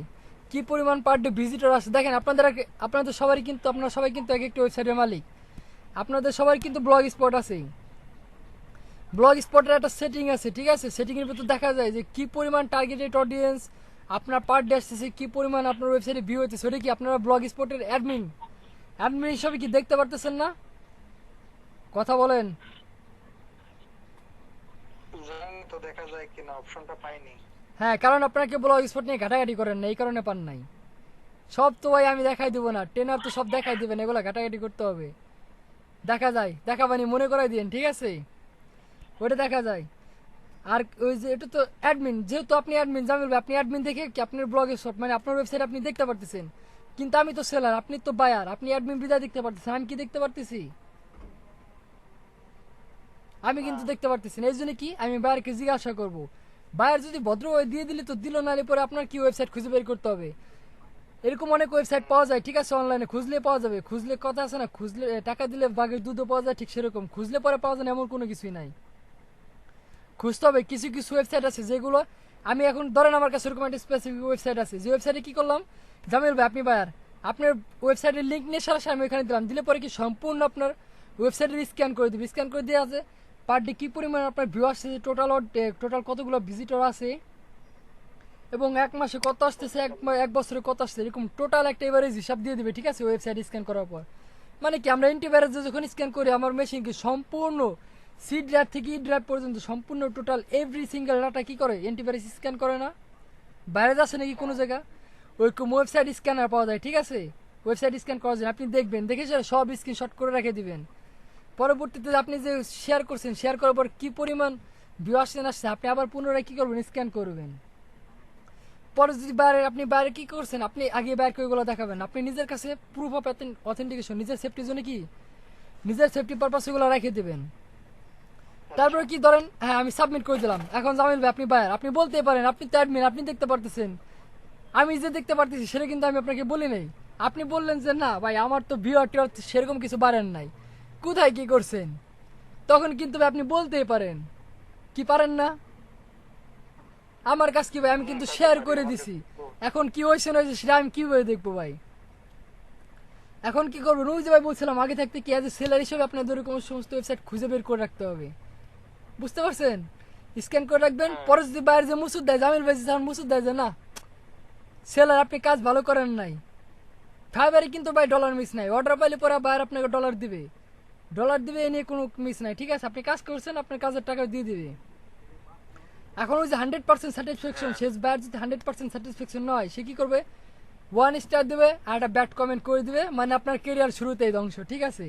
কি পরিমাণ পার ডে ভিজিটর আছে। দেখেন আপনাদের সবারই কিন্তু, আপনারা সবাই কিন্তু এক একটা ওয়েবসাইটের মালিক, আপনাদের সবার কিন্তু ব্লগ স্পট আছে। ব্লগ স্পটের একটা সেটিং আছে, ঠিক আছে, সেটিংয়ের ভিতর দেখা যায় যে কি পরিমাণ টার্গেটেড অডিয়েন্স আপনার পার ডে আসতেছে, কি পরিমাণ আপনার ওয়েবসাইটে ভিউ হইতেছে। ওটা কি আপনারা ব্লগ স্পটের অ্যাডমিন হিসাবে কি দেখতে পারতেছেন না? কথা বলেন। জানি তো দেখা যায় কিনা, অপশনটা পাইনি। হ্যাঁ, কারণ আপনাকে ব্লগ স্পট নিয়ে ঘাটাঘাটি করেন না, এই কারণে পান নাই। সব তো ভাই আমি দেখাই দিব না, ট্রেনার তো সব দেখাই দিবেন, এগুলো ঘাটাঘাটি করতে হবে। দেখা যায়, দেখাবানি মনে করাই দিন, ঠিক আছে, ওটা দেখা যায়। আর ওই যে এটা তো অ্যাডমিন, যেহেতু আপনি অ্যাডমিন জামিল ভাই, আপনি অ্যাডমিন দেখে কি আপনার ব্লগে শট মানে আপনার ওয়েবসাইট আপনি দেখতে পারতেছেন, কিন্তু আমি তো সেলার, আপনি তো বায়ার, আপনি অ্যাডমিন বিদায় দেখতে পারতেছেন, আমি কি দেখতে পারতেছি? আমি কিন্তু দেখতে পারতেছি না। এই জন্য কি আমি বায়ারকে জিজ্ঞাসা করবো, বায়ার যদি ভদ্রভাবে দিয়ে দিলে তো দিল, নাহলে পরে আপনার কি ওয়েবসাইট খুঁজে বের করতে হবে। এরকম অনেক ওয়েবসাইট পাওয়া যায়, ঠিক আছে, অনলাইনে খুঁজলে পাওয়া যাবে। খুঁজলে কথা আছে না, খুঁজলে টাকা দিলে বাঘের দুধও পাওয়া যায়, ঠিক সেরকম খুঁজলে পরে পাওয়া যায় না এমন কোনো কিছুই নাই। খুঁজতে হবে। কিছু কিছু ওয়েবসাইট আছে যেগুলো আমি এখন ধরেন আমার কাছে এরকম একটা স্পেসিফিক ওয়েবসাইট আছে, যে ওয়েবসাইটে কি করলাম, জামিল ভাই আপনি বায়ার, আপনার ওয়েবসাইটের লিঙ্ক নিয়ে সরাসরি আমি ওখানে দিলাম, দিলে পরে কি সম্পূর্ণ আপনার ওয়েবসাইটের স্ক্যান করে দিবে। স্ক্যান করে দিয়ে আছে পার ডে কী পরিমাণ আপনার ভিউ আসছে, টোটাল কতগুলো ভিজিটর আছে, এবং এক মাসে কত আসতেছে, এক বছরে কত আসছে, এরকম টোটাল একটা এভারেজ হিসাব দিয়ে দিবে, ঠিক আছে, ওয়েবসাইট স্ক্যান করার পর। মানে কি আমরা এন্টিভাইরাসে যখন স্ক্যান করি আমার মেশিন কি সম্পূর্ণ সি ড্রাইভ থেকে ই ড্রাইভ পর্যন্ত সম্পূর্ণ টোটাল এভরি সিঙ্গেল ডাটা কি করে, এন্টিভাইরাস স্ক্যান করে না? ভাইরাস আছে নাকি কোনো জায়গা? ওইরকম ওয়েবসাইট স্ক্যানার পাওয়া যায়, ঠিক আছে, ওয়েবসাইট স্ক্যান করা যায়, আপনি দেখবেন, দেখে সব স্ক্রিনশট করে রেখে দিবেন। পরবর্তীতে আপনি যে শেয়ার করছেন, শেয়ার করার পর কী পরিমাণ ভিউ আসছে না আসছে, আপনি আবার পুনরায় কী করবেন, স্ক্যান করবেন। পরে যদি আপনি বাইরে কী করছেন, আপনি আগে বাইরে ওইগুলো দেখাবেন। আপনি নিজের কাছে প্রুফ অফ অথেন্টিকেশন, নিজের সেফটির জন্য কি, নিজের সেফটি পারপাস ওগুলো রেখে দেবেন। তারপরে কি ধরেন, হ্যাঁ আমি সাবমিট করে দিলাম। এখন জামিল ভাই আপনি বায়ার, আপনি বলতে পারেন, আপনি তো অ্যাডমিন, আপনি দেখতে পারতেছেন, আমি যে দেখতে পারতেছি সেটা কিন্তু আমি আপনাকে বলি নাই। আপনি বললেন যে না ভাই আমার তো ভিউ সেরকম কিছু বাড়েন নাই, কোথায় কি করছেন, তখন কিন্তু ভাই আপনি বলতেই পারেন, কি পারেন না? আমার কাজ কি ভাই, আমি কিন্তু শেয়ার করে দিছি, এখন কি হয়েছে না হয়েছে সেটা আমি কিভাবে দেখবো ভাই? এখন কি করবো, ওই যে ভাই বলছিলাম আগে থাকতে কি, অ্যাজ এ সেলার হিসেবে আপনাদের এরকম সমস্ত ওয়েবসাইট খুঁজে বের করে রাখতে হবে, বুঝতে পারছেন? স্ক্যান করে রাখবেন। পরে যদি বাইরে যে মুসুদ দেয়, জামিল ভাই যখন মুসুদ দেয় যে না সেলার আপনি কাজ ভালো করেন নাই, ফাইবারে কিন্তু ভাই ডলার মিস নাই, অর্ডার পাইলে পরে বাইরে আপনাকে ডলার দিবে এ নিয়ে কোনো মিস নাই, ঠিক আছে, আপনি কাজ করছেন আপনার কাজের টাকা দিয়ে দিবে। এখন ওই যে 100% স্যাটিসফ্যাকশন, শেষ বাইরে যদি 100% স্যাটিসফ্যাকশন নয়, সে কি করবে, 1 স্টার দেবে আর একটা ব্যাড কমেন্ট করে দিবে, মানে আপনার কেরিয়ার শুরুতেই ধ্বংস, ঠিক আছে।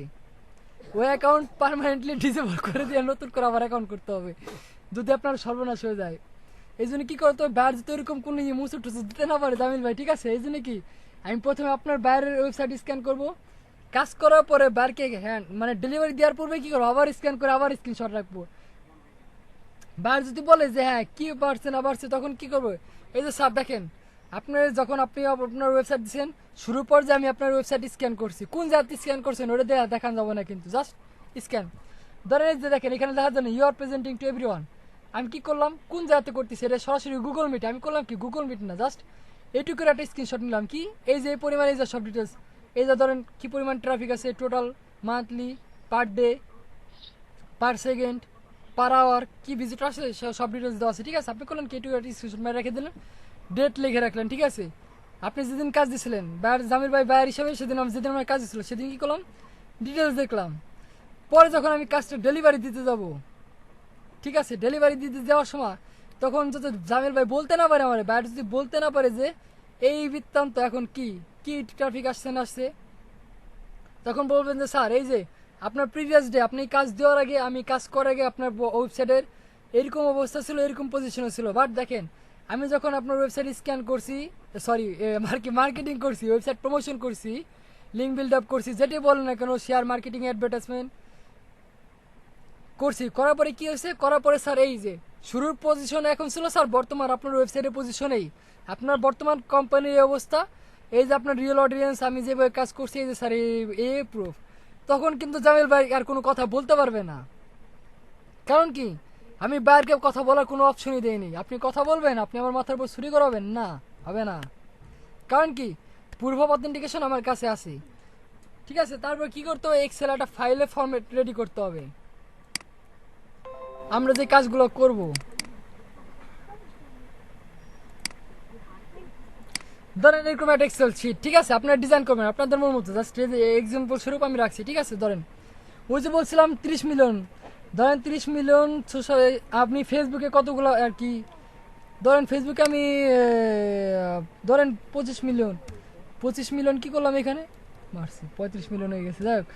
ওই অ্যাকাউন্ট পার্মানেন্টলি ডিসেবল করে দিয়ে নতুন করে আবার অ্যাকাউন্ট করতে হবে যদি আপনার সর্বনাশ হয়ে যায়। এই জন্য কি করতে হবে, বাইরে যদি ওরকম কোনো মুসুর টুসু দিতে না পারে জামিল ভাই, ঠিক আছে, এই জন্য কি আমি প্রথমে আপনার বাইরের ওয়েবসাইট স্ক্যান করব, কাজ করার পরে বাইরকে হ্যান্ড মানে ডেলিভারি দেওয়ার পূর্বে কি করবো, আবার স্ক্যান করে আবার স্ক্রিনশট রাখবো। বাইরে যদি বলে যে হ্যাঁ কি পারছে না পারছে, তখন কি করবো, এই যে স্যার দেখেন আপনার যখন আপনি আপনার ওয়েবসাইট দিচ্ছেন শুরুর পর যে আমি আপনার ওয়েবসাইট স্ক্যান করছি, কোন জাতি স্ক্যান করছেন ওটা দেখান যাবো না, কিন্তু জাস্ট স্ক্যান। ধরেন এই যে দেখেন এখানে দেখা যায় you are presenting to everyone, আমি কি করলাম, কোন জায়গাতে করতেছি, এটা সরাসরি গুগল মিট, আমি করলাম কি গুগল মিট না, জাস্ট এইটুকুর একটা স্ক্রিনশট নিলাম, কি এই যে এই পরিমাণ, এই যে সব ডিটেলস, এই যে ধরেন কি পরিমাণ ট্রাফিক আছে, total monthly, per day, per second, per hour, কি ভিজিট আসে সব ডিটেলস দেওয়া আছে, ঠিক আছে। আপনি করলেন কি এইটুকু একটা স্ক্রিনশট মেরে রেখে দিলেন, ডেট লিখে রাখলেন, ঠিক আছে। আপনি যেদিন কাজ দিয়েছিলেন জামির ভাই বায়ার হিসাবে, সেদিন যেদিন আমার কাজ দিয়েছিল সেদিন কি করলাম, ডিটেলস দেখলাম। পরে যখন আমি কাজটা ডেলিভারি দিতে যাব, ঠিক আছে, ডেলিভারি দিতে যাওয়ার সময় তখন যদি জামিল ভাই বলতে না পারে, আমার বাইরে যদি বলতে না পারে যে এই বৃত্তান্ত এখন কি কি ট্রাফিক আসছে না আসছে, তখন বলবেন যে স্যার এই যে আপনার প্রিভিয়াস ডে আপনি কাজ দেওয়ার আগে, আমি কাজ করার আগে আপনার ওয়েবসাইটের এরকম অবস্থা ছিল, এরকম পজিশনে ছিল, বাট দেখেন আমি যখন আপনার ওয়েবসাইট স্ক্যান করছি, সরি মার্কেটিং করছি, ওয়েবসাইট প্রমোশন করছি, লিঙ্ক বিল্ড আপ করছি, যেটি বলেন না কেন, শেয়ার মার্কেটিং, অ্যাডভার্টাইজমেন্ট করছি, করার পরে কি হয়েছে, করার পরে স্যার এই যে শুরুর পজিশনে এখন ছিল স্যার বর্তমান আপনার ওয়েবসাইটের পজিশনেই আপনার বর্তমান কোম্পানির এই অবস্থা, এই যে আপনার রিয়েল অডিয়েন্স, আমি যেভাবে কাজ করছি, এই যে স্যার এই প্রুফ, তখন কিন্তু জামিল ভাই আর কোনো কথা বলতে পারবে না, কারণ কি আমি বাইরকে কথা বলার কোনো অপশনই দেইনি। আপনি কথা বলবেন, আপনি আমার মাথার উপর ছুরি করাবেন না, হবে না। কারণ কি পূর্ব অথেন্টিকেশন আমার কাছে আছে, ঠিক আছে। তারপর কি করতে হবে, এক্সেল একটা ফাইলে ফরম্যাট রেডি করতে হবে। আমরা যে কাজগুলো করব, ধরেন এরকম একটা এক্সেল শিট, ঠিক আছে, আপনারা ডিজাইন করবেন আপনাদের মন মতো। জাস্ট এক্সাম্পল স্বরূপ আমি রাখছি, ঠিক আছে। ধরেন ওই যে বলছিলাম 30 মিলিয়ন, ধরেন 30 মিলিয়ন আপনি ফেসবুকে কতগুলো আর কি, ধরেন ফেসবুকে আমি ধরেন 25 মিলিয়ন কি করলাম এখানে মারছি, 35 মিলিয়ন হয়ে গেছে। যাই হোক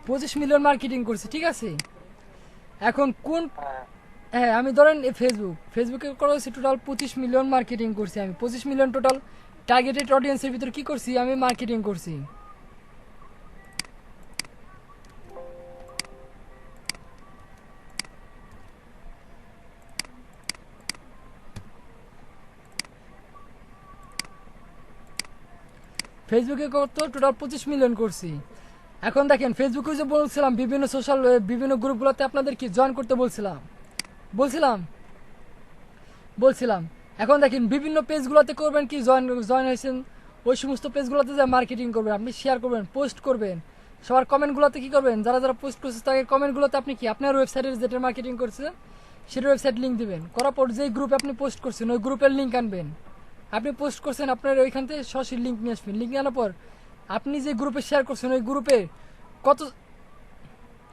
25 মিলিয়ন মার্কেটিং করছি, ঠিক আছে। এখন কোন, হ্যাঁ আমি ধরেন ফেসবুকে করা হয়েছে টোটাল 25 মিলিয়ন মার্কেটিং করছি আমি। 25 মিলিয়ন টোটাল টার্গেটেড অডিয়েন্সের ভিতরে কি করছি আমি, মার্কেটিং করছি। ফেসবুকে কত, টোটাল 25 মিলিয়ন করছি। এখন দেখেন ফেসবুকে যে বলছিলাম বিভিন্ন গ্রুপগুলোতে আপনাদের কি জয়েন করতে বলছিলাম। এখন দেখেন বিভিন্ন পেজগুলোতে করবেন কি, জয়েন হয়েছেন ওই সমস্ত পেজগুলোতে যে মার্কেটিং করবেন, আপনি শেয়ার করবেন, পোস্ট করবেন। সবার কমেন্টগুলোতে কি করবেন, যারা যারা পোস্ট করছে তাদের কমেন্টগুলোতে আপনি কি আপনার ওয়েবসাইটের যেটা মার্কেটিং করছে সেটা ওয়েবসাইট লিঙ্ক দিবেন। করার পর যেই গ্রুপে আপনি পোস্ট করছেন ওই গ্রুপের লিঙ্ক আনবেন। আপনি পোস্ট করছেন আপনার ওইখান থেকে সরাসরি লিঙ্ক নিয়ে আসবেন। লিঙ্ক আনার পর আপনি যে গ্রুপে শেয়ার করছেন ওই গ্রুপে কত,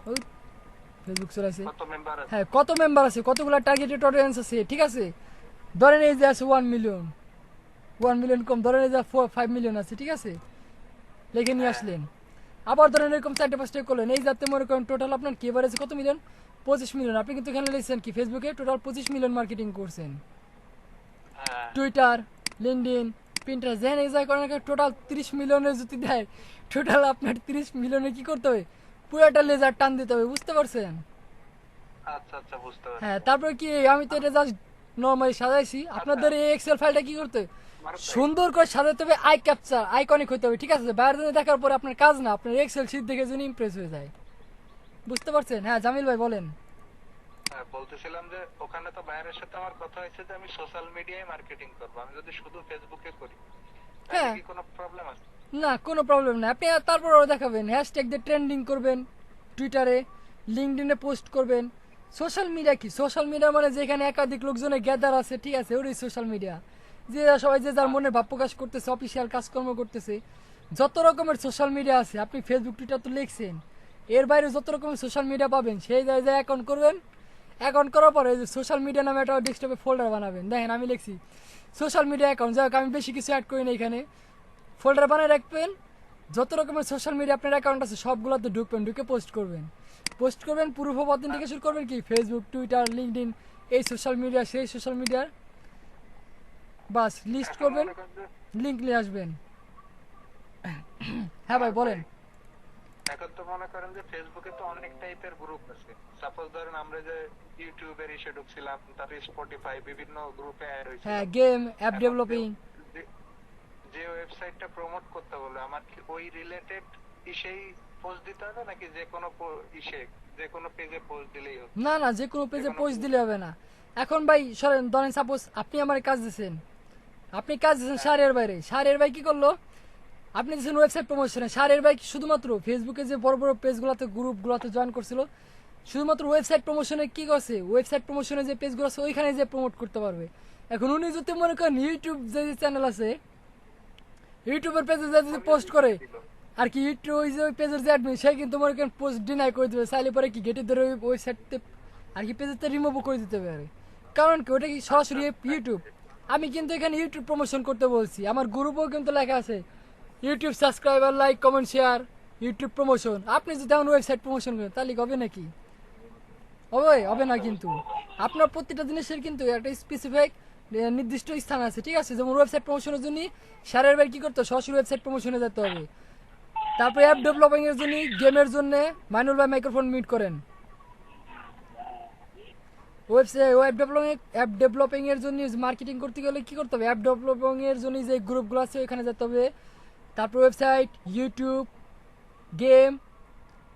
ওই ফেসবুক চলেছে, হ্যাঁ কত মেম্বার আছে, কতগুলো টার্গেটেড অডিয়েন্স আছে, ঠিক আছে। ধরেন এই যে আছে 1 মিলিয়ন কম, ধরেন এই যে 5 মিলিয়ন আছে, ঠিক আছে, লিখে নিয়ে আসলেন। আবার ধরেন এরকম 4-5টা করলেন, এই যাতে মনে করেন টোটাল আপনার কি এবার আছে কত মিলিয়ন, 25 মিলিয়ন। আপনি কিন্তু এখানে লিখছেন কি ফেসবুকে টোটাল 25 মিলিয়ন মার্কেটিং করছেন। টুইটার, লিঙ্কডইন, পিন্টারেস্ট, যেন এই জায়গায় করেন টোটাল 30 মিলিয়নের যদি দেয়, টোটাল আপনার 30 মিলিয়নে কি করতে হবে, পুরোটা লেজার টান দিতে হবে, বুঝতে পারছেন। আচ্ছা আচ্ছা বুঝতে পারছি। হ্যাঁ তারপরে কি আমি তো এটা জাস্ট নর্মালি সাজাইছি। আপনাদের এই এক্সেল ফাইলটা কি করতে হবে, সুন্দর করে সাজাতে হবে, আই ক্যাপচার আইকনিক হতে হবে, ঠিক আছে। বাইরে দেখার পরে আপনার কাজ না, আপনার এক্সেল শীট দেখে যেন ইমপ্রেস হয়ে যায়, বুঝতে পারছেন। হ্যাঁ জামিল ভাই বলেন। হ্যাঁ, বলতেছিলাম যে ওখানে তো বাইরের সাথে আমার কথা হয়েছে যে আমি সোশ্যাল মিডিয়ায় মার্কেটিং করবো, আমি যদি শুধু ফেসবুকে করি তাহলে হ্যাঁ। কি কোনো প্রবলেম আছে? না কোনো প্রবলেম না, আপনি তারপরও দেখাবেন, হ্যাশট্যাগ দিয়ে ট্রেন্ডিং করবেন, টুইটারে লিঙ্কডইনে পোস্ট করবেন। সোশ্যাল মিডিয়া কি, সোশ্যাল মিডিয়া মানে যেখানে একাধিক লোকজনের গ্যাদার আছে, ঠিক আছে, ওটাই সোশ্যাল মিডিয়া। যে সবাই যে যার মনে ভাব প্রকাশ করতেছে, অফিসিয়াল কাজকর্ম করতেছে, যত রকমের সোশ্যাল মিডিয়া আছে, আপনি ফেসবুক টুইটার তো লিখছেন, এর বাইরে যত রকমের সোশ্যাল মিডিয়া পাবেন সেই জায়গায় অ্যাকাউন্ট করবেন। অ্যাকাউন্ট করার পরে সোশ্যাল মিডিয়া নামে একটা ডেস্কটপে ফোল্ডার বানাবেন। দেখেন আমি লিখছি সোশ্যাল মিডিয়া অ্যাকাউন্ট, যাই হোক আমি বেশি কিছু অ্যাড করি না এখানে। ফোল্ডার বানিয়ে রাখবেন, যত রকমের সোশ্যাল মিডিয়া আপনার অ্যাকাউন্ট আছে সবগুলোতে ঢুকবেন, ঢুকে পোস্ট করবেন। প্রুফ অফ অথেন্টিকেশন করবেন কি ফেসবুক, টুইটার, লিঙ্কডইন, এই সোশ্যাল মিডিয়া সেই সোশ্যাল মিডিয়ার, বাস লিস্ট করবেন, লিঙ্ক নিয়ে আসবেন। হ্যাঁ ভাই বলেন। এখন তো মনে করেন যে ফেসবুকে তো অনেক টাইপের গ্রুপ আছে। সাপোজ ধরেন আমরা যে ইউটিউবের এসে ঢুকছিলাম, তারপরে স্পটিফাই, বিভিন্ন গ্রুপে অ্যাড হয়েছে। হ্যাঁ গেম, অ্যাপ ডেভেলপিং, যে ওয়েবসাইটটা প্রমোট করতে বলে আমার কি ওই রিলেটেড ইসেই পোস্ট দিতে হবে নাকি যে কোনো যে কোনো পেজে পোস্ট দিলেই হবে? না না যে কোনো পেজে পোস্ট দিলে হবে না। এখন ভাই সরেন, ধরেন সাপোজ আপনি আমার কাজ দিচ্ছেন, শাহরিয়ার বাইরে, শাহরিয়ার ভাই কি করলো, আপনি দিচ্ছেন ওয়েবসাইট প্রমোশনে, শাহরিয়ার ভাই শুধুমাত্র ফেসবুকে যে বড় বড় পেজগুলোতে গ্রুপগুলোতে জয়েন করছিল, শুধুমাত্র ওয়েবসাইট প্রমোশনে কি করছে, ওয়েবসাইট প্রমোশনে যে পেজগুলো আছে ওইখানে যে প্রমোট করতে পারবে। এখন উনি যদি মনে করেন ইউটিউব যে চ্যানেল আছে, ইউটিউবের পেজে যদি পোস্ট করে আর কি, ইউটিউব ওই যে পেজের যে অ্যাডমিন সে কিন্তু মনে করেন পোস্ট ডিনাই করে দেবে, চাইলে পরে কি গেটে ধরে ওয়েবসাইটতে আর কি পেজেতে রিমুভও করে দিতে পারে। কারণ কি ওটা কি সরাসরি ইউটিউব, আমি কিন্তু এখানে ইউটিউব প্রমোশন করতে বলছি, আমার গ্রুপেও কিন্তু লেখা আছে YouTube subscriber, like, comment, share, YouTube promotion. আপনি যদি এমন ওয়েবসাইট প্রমোশন করেন তাহলে হবে নাকি, হবে না। কিন্তু আপনার প্রত্যেকটা জিনিসের কিন্তু একটা স্পেসিফিক নির্দিষ্ট স্থান আছে, ঠিক আছে। যেমন ওয়েবসাইট প্রমোশনের জন্য শাহরিয়ার ভাই কি করতে হবে, সরাসরি ওয়েবসাইট প্রমোশনে যেতে হবে। তারপরে অ্যাপ ডেভেলপিং এর জন্য, গেমের জন্য মাইনুল ভাই মাইক্রোফোন মিট করেন। অ্যাপ ডেভেলপিং এর জন্য মার্কেটিং করতে গেলে কি করতে হবে, অ্যাপ ডেভেলপিং এর জন্য যে গ্রুপগুলো আছে ওখানে যেতে হবে। তারপর ওয়েবসাইট, ইউটিউব, গেম,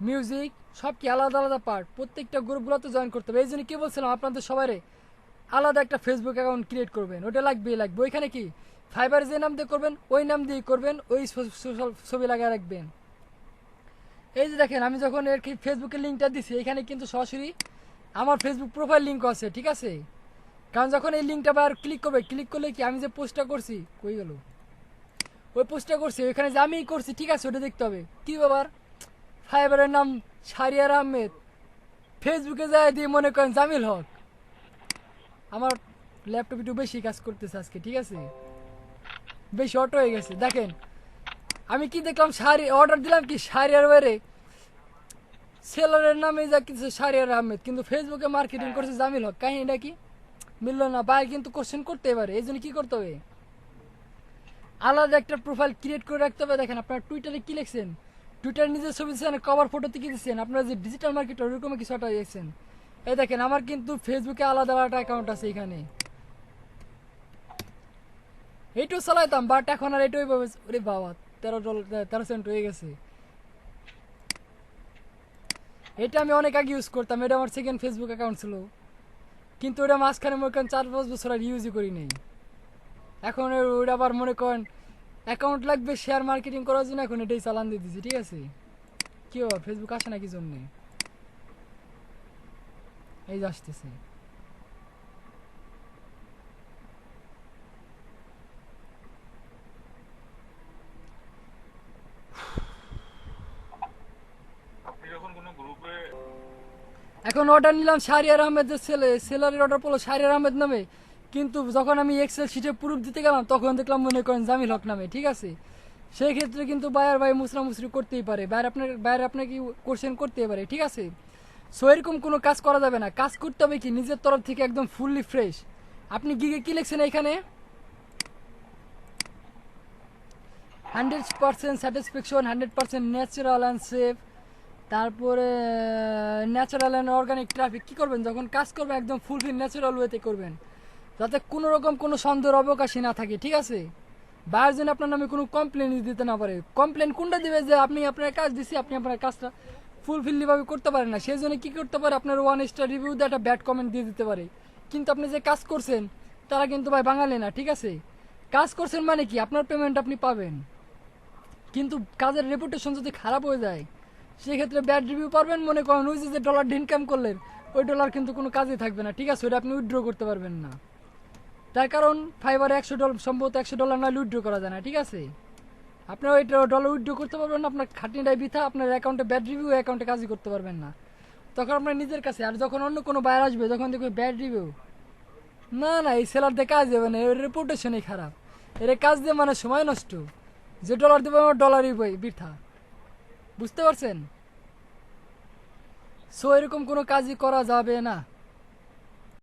মিউজিক, সব কি আলাদা আলাদা পার্ট, প্রত্যেকটা গ্রুপগুলোতে জয়েন করতে হবে। এই জন্য কি বলছিলাম আপনাদের সবারই আলাদা একটা ফেসবুক অ্যাকাউন্ট ক্রিয়েট করবেন, ওটা লাগবেই লাগবে। ওইখানে কি ফাইবার যে নাম দিয়ে করবেন ওই নাম দিয়ে করবেন, ওই ছবি লাগিয়ে রাখবেন। এই যে দেখেন আমি যখন এর ফেসবুকের লিঙ্কটা দিছি এখানে কিন্তু সরাসরি আমার ফেসবুক প্রোফাইল লিঙ্ক আছে, ঠিক আছে? কারণ যখন এই লিঙ্কটা আবার ক্লিক করবে, ক্লিক করলে কি আমি যে পোস্টটা করছি কই গেল, ওই পোস্টটা করছি ওইখানে যে আমি করছি, ঠিক আছে? ওটা দেখতে হবে। কি ব্যাপার, ফাইবারের নাম শাহরিয়ার আহমেদ, ফেসবুকে যায় দিয়ে মনে করেন জামিল হক। আমার ল্যাপটপ একটু বেশি কাজ করতেছে আজকে, ঠিক আছে? বেশি অটো হয়ে গেছে। দেখেন আমি কি দেখলাম, অর্ডার দিলাম কি শাহরিয়ার বাইরে সেলারের নামে যা কিছু শাহরিয়ার আহমেদ, কিন্তু ফেসবুকে মার্কেটিং করছে জামিল হক। কাহিনীটা কি মিললো না? বাইরে কিন্তু কোশ্চেন করতে পারে। এই জন্য কি করতে হবে, আলাদা একটা প্রোফাইল ক্রিয়েট করে রাখতে হবে। দেখেন আপনার টুইটারে কি লিখছেন, টুইটার নিজের ছবি দিচ্ছেন, কভার ফটোতে কি দিচ্ছেন, আপনারা যে ডিজিটাল মার্কেটার ওরকম কিছু একটা দেখছেন। এই দেখেন আমার কিন্তু ফেসবুকে আলাদা আলাদা অ্যাকাউন্ট আছে এখানে, এইটাও চালাইতাম বাট এখন আর এটাই ভাবে ওরে বাবা $13 13 হয়ে গেছে। এটা আমি অনেক আগে ইউজ করতাম, এটা আমার সেকেন্ড ফেসবুক অ্যাকাউন্ট ছিল, কিন্তু ওটা মাঝখানে মনে করেন 4-5 বছর আর ইউজই করি নাই। এখন ওটা আবার মনে করেন অ্যাকাউন্ট লাগবে শেয়ার মার্কেটিং করার জন্য, এখন এটাই চালান দিয়ে দিচ্ছি, ঠিক আছে? কি বাবা ফেসবুক আসে না কি জন্যে? এই যে আসতেছে। আপনি যখন কোনো গ্রুপে এখন অর্ডার নিলাম শাহরিয়ার আহমেদের সেলারের অর্ডার পড়লো শাহরিয়ার আহমেদ নামে, কিন্তু যখন আমি এক্সেল শিটে প্রুফ দিতে গেলাম তখন দেখলাম মনে করেন জামিল হক নামে, ঠিক আছে? সেই ক্ষেত্রে কিন্তু বায়ার ভাই মুসরামুসরি করতেই পারে, বাইরে আপনাকে কোশ্চেন করতেই পারে, ঠিক আছে? সো এরকম কোনো কাজ করা যাবে না। কাজ করতে হবে কি নিজের তরফ থেকে একদম ফুললি ফ্রেশ। আপনি গিগে কি লিখছেন এখানে 100% স্যাটিসফ্যাকশন, 100% ন্যাচারাল অ্যান্ড সেফ, তারপরে ন্যাচারাল অ্যান্ড অর্গানিক ট্রাফিক। কী করবেন যখন কাজ করবেন একদম ফুলফিল ন্যাচারাল ওয়েতে করবেন, যাতে কোনো রকম কোনো সন্দেহের অবকাশই না থাকে, ঠিক আছে? বাইরের জন্য আপনার নামে কোনো কমপ্লেন দিতে না পারে। কমপ্লেন কোনটা দিবে যে আপনি আপনার কাজ দিচ্ছি আপনি আপনার কাজটা ফুলফিললিভাবে করতে পারেন না, সেই জন্য কী করতে পারে আপনার 1 স্টার রিভিউ দিয়ে একটা ব্যাড কমেন্ট দিয়ে দিতে পারে। কিন্তু আপনি যে কাজ করছেন তারা কিন্তু ভাই বাঙালি না, ঠিক আছে? কাজ করছেন মানে কি আপনার পেমেন্ট আপনি পাবেন, কিন্তু কাজের রেপুটেশন যদি খারাপ হয়ে যায় সেক্ষেত্রে ব্যাড রিভিউ পারবেন। মনে করেন ওই যে ডলার ইনকাম করলেন ওই ডলার কিন্তু কোনো কাজে থাকবে না, ঠিক আছে? ওটা আপনি উইথড্র করতে পারবেন না। তার কারণ ফাইবারে $100 সম্ভবত $100 না উইথড্র করা যায় না, ঠিক আছে? আপনার ওই ডলার উইথড্র করতে পারবেন না, আপনার খাটনিটাই বৃথা, আপনার অ্যাকাউন্টে ব্যাড রিভিউ অ্যাকাউন্টে কাজই করতে পারবেন না। তখন আপনার নিজের কাছে, আর যখন অন্য কোনো বায়ার আসবে যখন দেখবে ব্যাড রিভিউ, না না এই সেলার দিয়ে কাজ দেবে না, এর রেপুটেশনই খারাপ, এর কাজ দিয়ে মানে সময় নষ্ট, যে ডলার দেবে আমার ডলারই বৃথা। বুঝতে পারছেন? সো এরকম কোনো কাজই করা যাবে না।